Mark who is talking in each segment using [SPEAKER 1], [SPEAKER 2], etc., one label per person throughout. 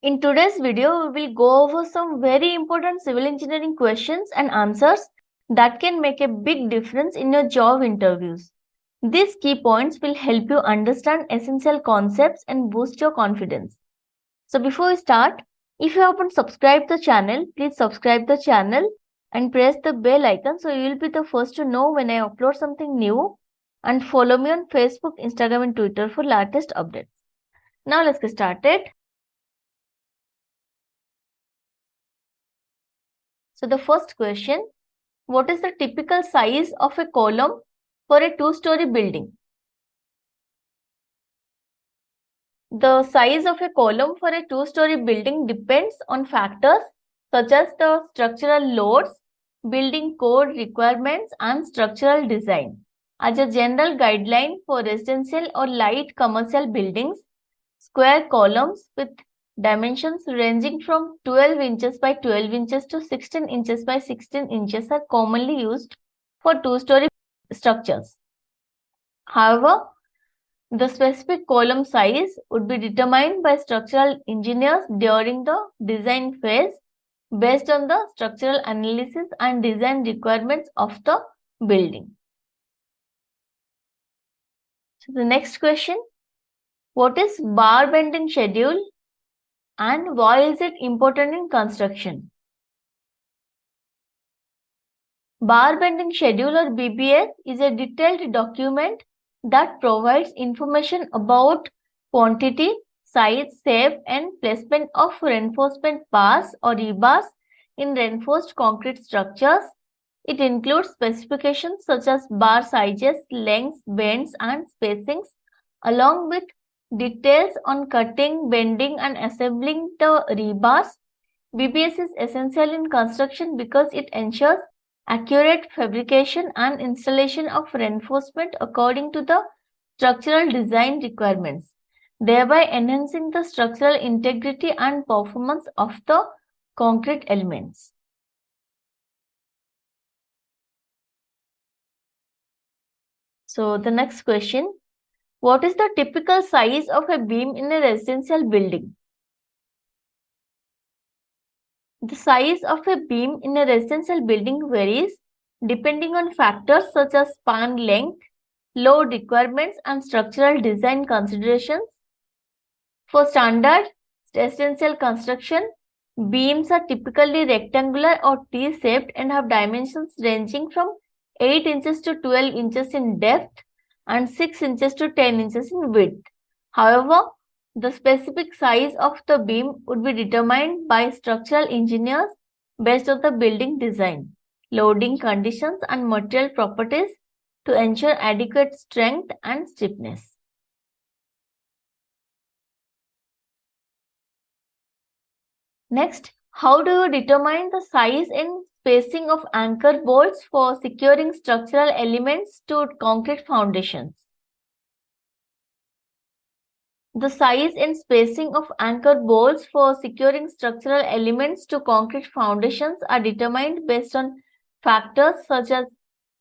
[SPEAKER 1] In today's video, we will go over some very important civil engineering questions and answers that can make a big difference in your job interviews. These key points will help you understand essential concepts and boost your confidence. So before we start, if you haven't subscribed the channel, please subscribe the channel and press the bell icon so you will be the first to know when I upload something new, and follow me on Facebook, Instagram and Twitter for latest updates. Now let's get started. So the first question, what is the typical size of a column for a two-story building? The size of a column for a two-story building depends on factors such as the structural loads, building code requirements and structural design. As a general guideline for residential or light commercial buildings, square columns with dimensions ranging from 12 inches by 12 inches to 16 inches by 16 inches are commonly used for two-story structures. However, the specific column size would be determined by structural engineers during the design phase based on the structural analysis and design requirements of the building. So the next question, what is bar bending schedule and why is it important in construction? Bar bending schedule or BBS is a detailed document that provides information about quantity, size, shape and placement of reinforcement bars or rebars in reinforced concrete structures. It includes specifications such as bar sizes, lengths, bends and spacings, along with details on cutting, bending and assembling the rebars. BBS is essential in construction because it ensures accurate fabrication and installation of reinforcement according to the structural design requirements, thereby enhancing the structural integrity and performance of the concrete elements. So the next question, what is the typical size of a beam in a residential building? The size of a beam in a residential building varies depending on factors such as span length, load requirements and structural design considerations. For standard residential construction, beams are typically rectangular or T-shaped and have dimensions ranging from 8 inches to 12 inches in depth and 6 inches to 10 inches in width. However, the specific size of the beam would be determined by structural engineers based on the building design, loading conditions and material properties to ensure adequate strength and stiffness. Next, how do you determine the size and spacing of anchor bolts for securing structural elements to concrete foundations? The size and spacing of anchor bolts for securing structural elements to concrete foundations are determined based on factors such as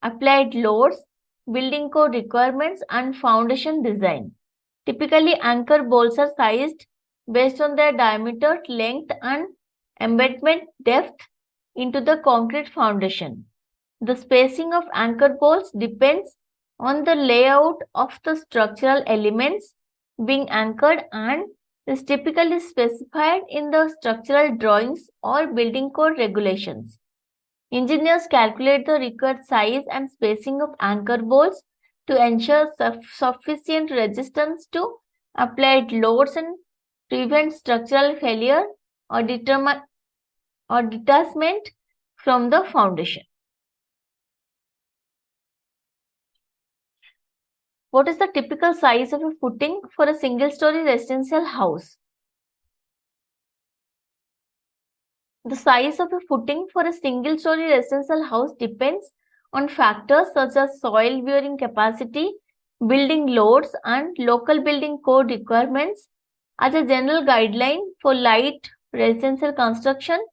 [SPEAKER 1] applied loads, building code requirements, and foundation design. Typically, anchor bolts are sized based on their diameter, length, and embedment depth into the concrete foundation. The spacing of anchor bolts depends on the layout of the structural elements being anchored and is typically specified in the structural drawings or building code regulations. Engineers calculate the required size and spacing of anchor bolts to ensure sufficient resistance to applied loads and prevent structural failure or detachment from the foundation. What is the typical size of a footing for a single-story residential house? The size of a footing for a single-story residential house depends on factors such as soil bearing capacity, building loads, and local building code requirements. As a general guideline for light residential construction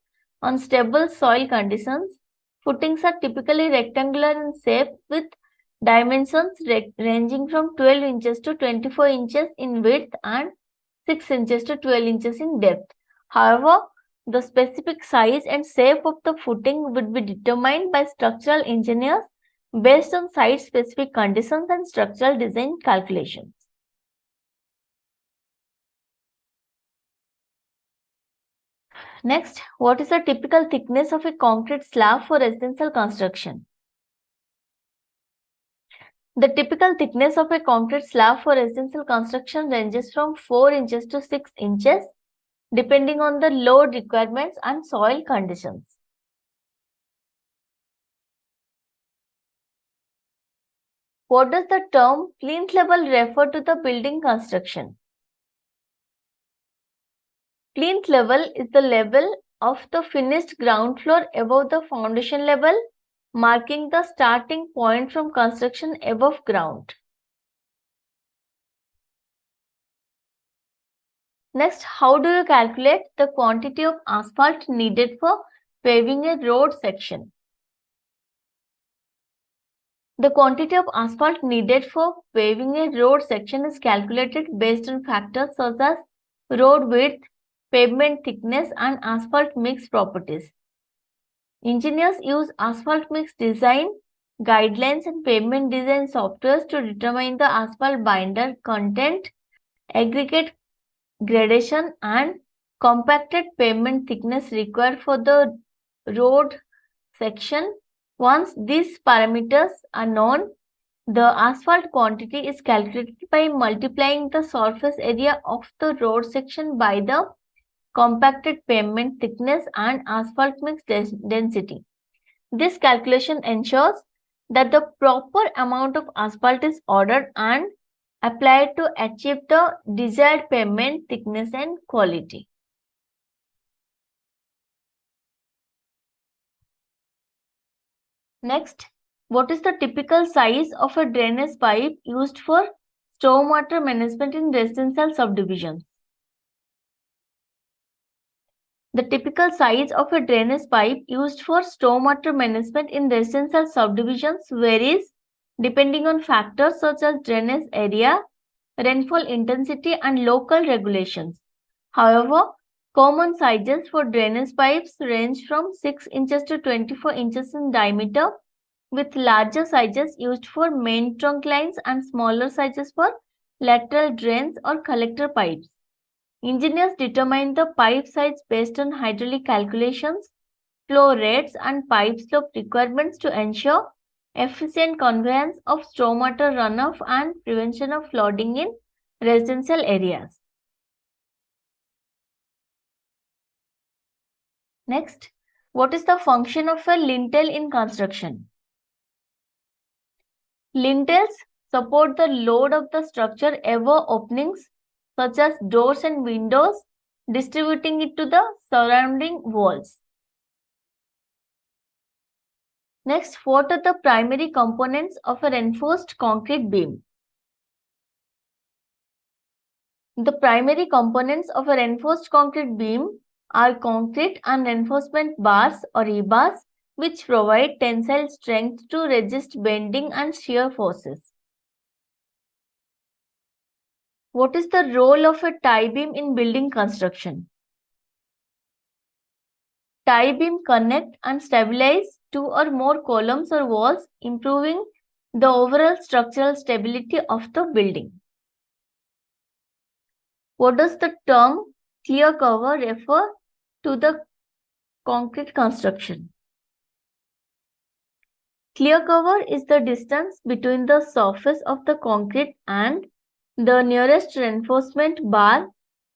[SPEAKER 1] on stable soil conditions, footings are typically rectangular in shape with dimensions ranging from 12 inches to 24 inches in width and 6 inches to 12 inches in depth. However, the specific size and shape of the footing would be determined by structural engineers based on site-specific conditions and structural design calculations. Next, what is the typical thickness of a concrete slab for residential construction? The typical thickness of a concrete slab for residential construction ranges from 4 inches to 6 inches, depending on the load requirements and soil conditions. What does the term plinth level refer to the building construction? Plinth level is the level of the finished ground floor above the foundation level, marking the starting point from construction above ground. Next, how do you calculate the quantity of asphalt needed for paving a road section? The quantity of asphalt needed for paving a road section is calculated based on factors such as road width, pavement thickness, and asphalt mix properties. Engineers use asphalt mix design guidelines and pavement design softwares to determine the asphalt binder content, aggregate gradation, and compacted pavement thickness required for the road section. Once these parameters are known, the asphalt quantity is calculated by multiplying the surface area of the road section by the compacted pavement thickness and asphalt mix density. This calculation ensures that the proper amount of asphalt is ordered and applied to achieve the desired pavement thickness and quality. Next, what is the typical size of a drainage pipe used for stormwater management in residential subdivisions? The typical size of a drainage pipe used for stormwater management in residential subdivisions varies depending on factors such as drainage area, rainfall intensity, and local regulations. However, common sizes for drainage pipes range from 6 inches to 24 inches in diameter, with larger sizes used for main trunk lines and smaller sizes for lateral drains or collector pipes. Engineers determine the pipe size based on hydraulic calculations, flow rates, and pipe slope requirements to ensure efficient conveyance of stormwater runoff and prevention of flooding in residential areas. Next, what is the function of a lintel in construction? Lintels support the load of the structure above openings such as doors and windows, distributing it to the surrounding walls. Next, what are the primary components of a reinforced concrete beam? The primary components of a reinforced concrete beam are concrete and reinforcement bars or rebars, which provide tensile strength to resist bending and shear forces. What is the role of a tie beam in building construction? Tie beam connect and stabilize two or more columns or walls, improving the overall structural stability of the building. What does the term clear cover refer to the concrete construction? Clear cover is the distance between the surface of the concrete and the nearest reinforcement bar,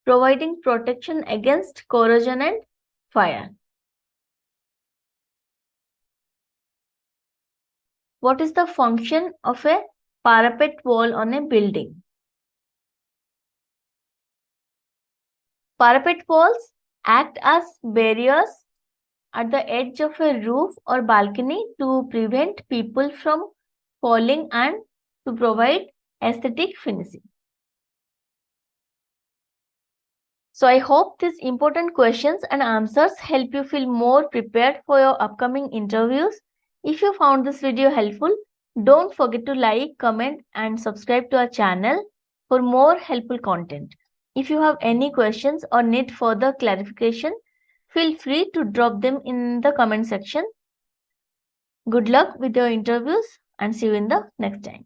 [SPEAKER 1] providing protection against corrosion and fire. What is the function of a parapet wall on a building? Parapet walls act as barriers at the edge of a roof or balcony to prevent people from falling and to provide aesthetic finishing. So I hope these important questions and answers help you feel more prepared for your upcoming interviews. If you found this video helpful, don't forget to like, comment, and subscribe to our channel for more helpful content. If you have any questions or need further clarification, feel free to drop them in the comment section. Good luck with your interviews and see you in the next time.